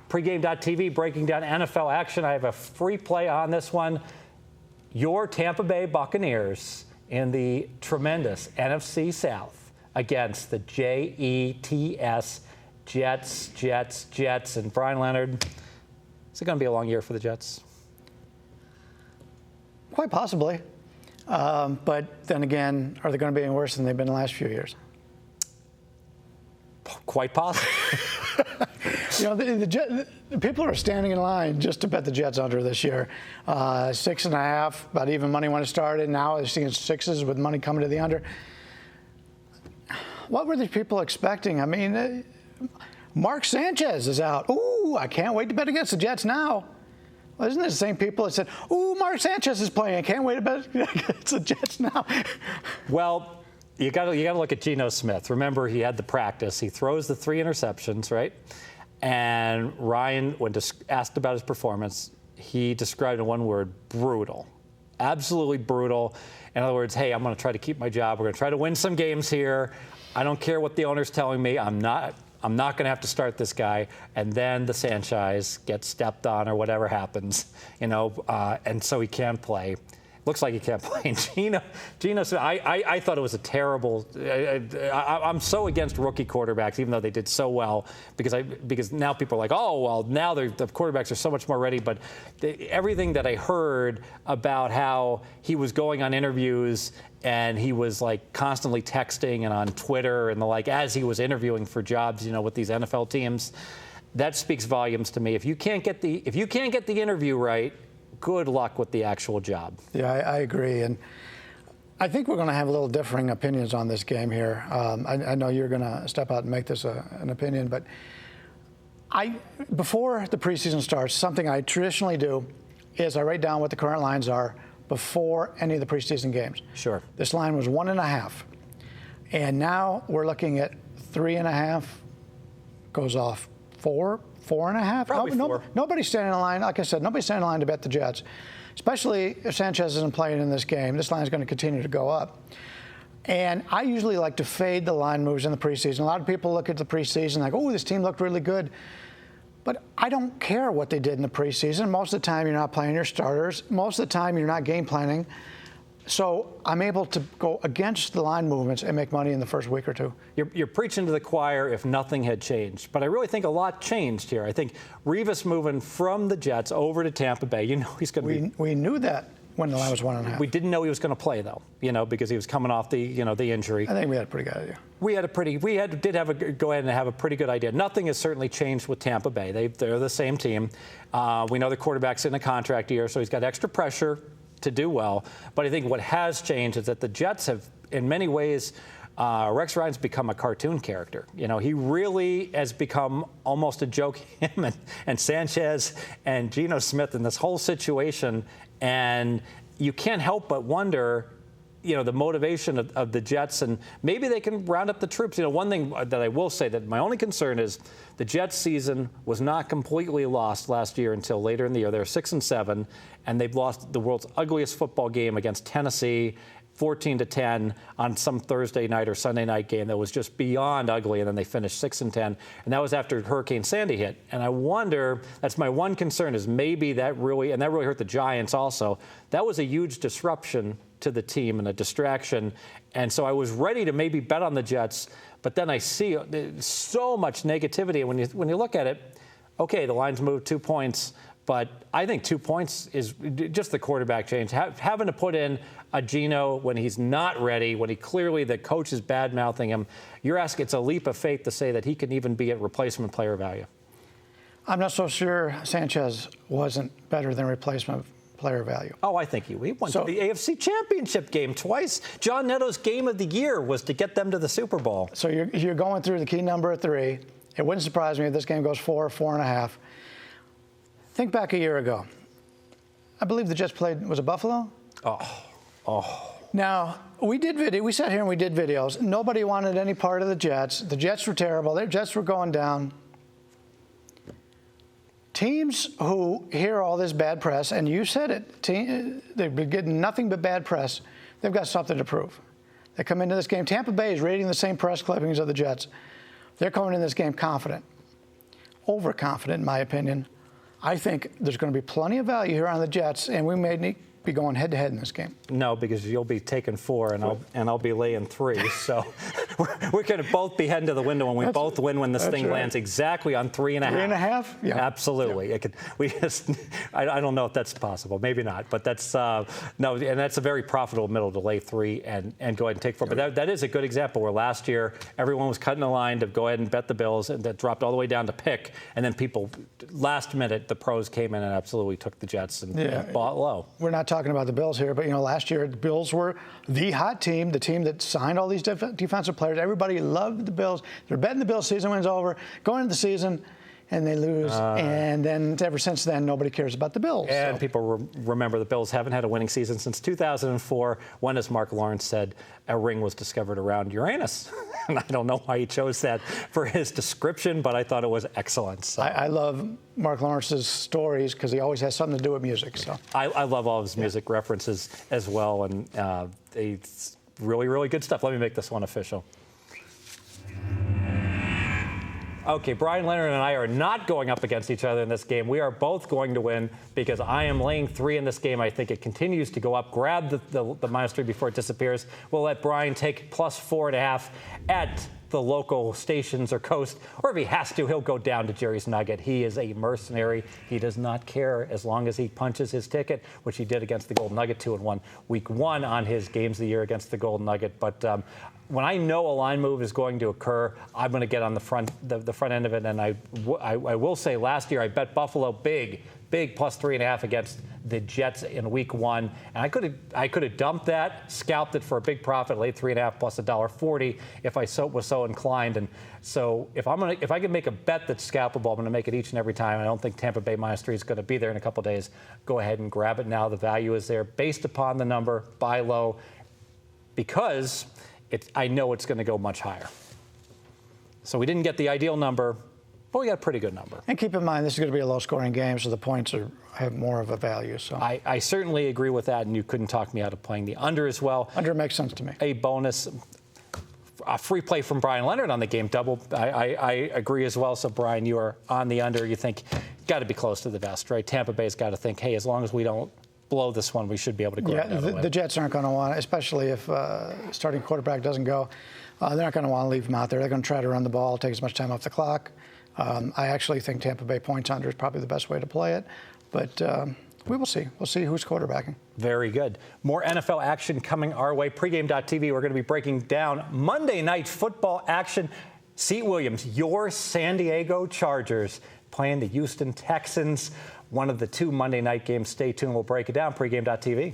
Pregame.tv breaking down NFL action. I have a free play on this one. Your Tampa Bay Buccaneers in the tremendous NFC South against the Jets, Jets. And Bryan Leonard, is it going to be a long year for the Jets? Quite possibly. But then again, are they going to be any worse than they've been the last few years? Quite possible. The people are standing in line just to bet the Jets under this year. 6.5, about even money when it started. Now they're seeing sixes with money coming to the under. What were these people expecting? I mean, Mark Sanchez is out. Ooh, I can't wait to bet against the Jets now. Well, isn't it the same people that said, ooh, Mark Sanchez is playing. I can't wait to bet against the Jets now? Well, you got to look at Geno Smith. Remember, he had the practice. He throws the 3 interceptions, right? And Ryan, when asked about his performance, he described in one word, brutal. Absolutely brutal. In other words, hey, I'm going to try to keep my job. We're going to try to win some games here. I don't care what the owner's telling me. I'm not going to have to start this guy. And then the Sanchez gets stepped on or whatever happens, and so he can't play. Looks like he can't play. And Geno, I thought it was a terrible. I'm so against rookie quarterbacks, even though they did so well, because now people are like, oh well, now the quarterbacks are so much more ready. But everything that I heard about how he was going on interviews and he was like constantly texting and on Twitter and the like as he was interviewing for jobs, with these NFL teams, that speaks volumes to me. If you can't get the interview right, good luck with the actual job. Yeah, I agree. And I think we're going to have a little differing opinions on this game here. I know you're going to step out and make this an opinion, but before the preseason starts, something I traditionally do is I write down what the current lines are before any of the preseason games. Sure. This line was 1.5. And now we're looking at 3.5, goes off 4. 4.5? Probably 4. Nobody's standing in line. Like I said, nobody's standing in line to bet the Jets, especially if Sanchez isn't playing in this game. This line is going to continue to go up. And I usually like to fade the line moves in the preseason. A lot of people look at the preseason like, oh, this team looked really good. But I don't care what they did in the preseason. Most of the time, you're not playing your starters. Most of the time, you're not game planning. So I'm able to go against the line movements and make money in the first week or two. You're preaching to the choir if nothing had changed. But I really think a lot changed here. I think Revis moving from the Jets over to Tampa Bay, he's going to be. We knew that when the line was 1.5. We didn't know he was going to play, though, because he was coming off the injury. I think we had a pretty good idea. Did have a pretty good idea. Nothing has certainly changed with Tampa Bay. They're the same team. We know the quarterback's in a contract year, so he's got extra pressure to do well. But I think what has changed is that the Jets have, in many ways, Rex Ryan's become a cartoon character. He really has become almost a joke, him and Sanchez and Geno Smith in this whole situation. And you can't help but wonder, the motivation of the Jets, and maybe they can round up the troops. One thing that I will say that my only concern is the Jets season was not completely lost last year until later in the year. They're 6-7, and they've lost the world's ugliest football game against Tennessee, 14-10 on some Thursday night or Sunday night game that was just beyond ugly, and then they finished 6-10, and that was after Hurricane Sandy hit. And I wonder, that's my one concern, is maybe that really hurt the Giants also. That was a huge disruption to the team and a distraction, and so I was ready to maybe bet on the Jets, but then I see so much negativity, and when you look at it, okay, the line's moved 2 points. But I think 2 points is just the quarterback change. Having to put in a Geno when he's not ready, when the coach is bad-mouthing him, you're asking, it's a leap of faith to say that he can even be at replacement player value. I'm not so sure Sanchez wasn't better than replacement player value. Oh, I think he went to the AFC Championship game twice. John Netto's game of the year was to get them to the Super Bowl. So you're going through the key number of 3. It wouldn't surprise me if this game goes 4, 4.5. Think back a year ago. I believe the Jets played, was it Buffalo? Oh. Now, we sat here and we did videos. Nobody wanted any part of the Jets. The Jets were terrible. Their Jets were going down. Teams who hear all this bad press, and you said it, they've been getting nothing but bad press, they've got something to prove. They come into this game. Tampa Bay is reading the same press clippings of the Jets. They're coming into this game confident, overconfident, in my opinion. I think there's going to be plenty of value here on the Jets, and we may be going head-to-head in this game. No, because you'll be taking 4, and I'll be laying 3. So we're going to both be heading to the window, and we both win when this thing lands exactly on 3.5. 3.5? Yeah. Absolutely. Yeah. I don't know if that's possible. Maybe not. But that's no, and that's a very profitable middle to lay 3 and go ahead and take 4. But that is a good example where last year everyone was cutting the line to go ahead and bet the Bills, and that dropped all the way down to pick, and then people last minute the pros came in and absolutely took the Jets and bought low. We're not talking about the Bills here, but last year the Bills were the hot team, the team that signed all these defensive players. Everybody loved the Bills. They're betting the Bills. Season wins over, going into the season, and they lose. And then ever since then, nobody cares about the Bills. And people remember the Bills haven't had a winning season since 2004, when, as Mark Lawrence said, a ring was discovered around Uranus. And I don't know why he chose that for his description, but I thought it was excellent. So. I love Mark Lawrence's stories because he always has something to do with music. So I love all of his music references as well, and it's really, really good stuff. Let me make this one official. Okay, Bryan Leonard and I are not going up against each other in this game. We are both going to win because I am laying 3 in this game. I think it continues to go up. Grab the -3 before it disappears. We'll let Bryan take +4.5 at the local stations or coast, or if he has to, he'll go down to Jerry's Nugget. He is a mercenary. He does not care as long as he punches his ticket, which he did against the Golden Nugget 2-1 week 1 on his games of the year against the Golden Nugget. But when I know a line move is going to occur, I'm going to get on the front end of it. And I will say, last year I bet Buffalo big +3.5 against the Jets in week 1, and I could have dumped that, scalped it for a big profit, laid 3.5 plus $1.40 if I was so inclined. And so if I can make a bet that's scalpable, I'm going to make it each and every time. I don't think Tampa Bay -3 is going to be there in a couple of days. Go ahead and grab it now. The value is there based upon the number. Buy low because I know it's going to go much higher. So we didn't get the ideal number, but we got a pretty good number. And keep in mind, this is going to be a low-scoring game, so the points have more of a value. So I certainly agree with that, and you couldn't talk me out of playing the under as well. Under makes sense to me. A bonus, a free play from Bryan Leonard on the game double. I agree as well. So, Bryan, you are on the under. You think got to be close to the vest, right? Tampa Bay's got to think, hey, as long as we don't blow this one, we should be able to go. Yeah, the Jets aren't going to want it, especially if starting quarterback doesn't go. They're not going to want to leave him out there. They're going to try to run the ball, take as much time off the clock. I actually think Tampa Bay points under is probably the best way to play it. But we will see. We'll see who's quarterbacking. Very good. More NFL action coming our way. Pregame.tv, we're going to be breaking down Monday Night Football action. Seat Williams, your San Diego Chargers playing the Houston Texans. One of the 2 Monday night games. Stay tuned. We'll break it down. Pregame.tv.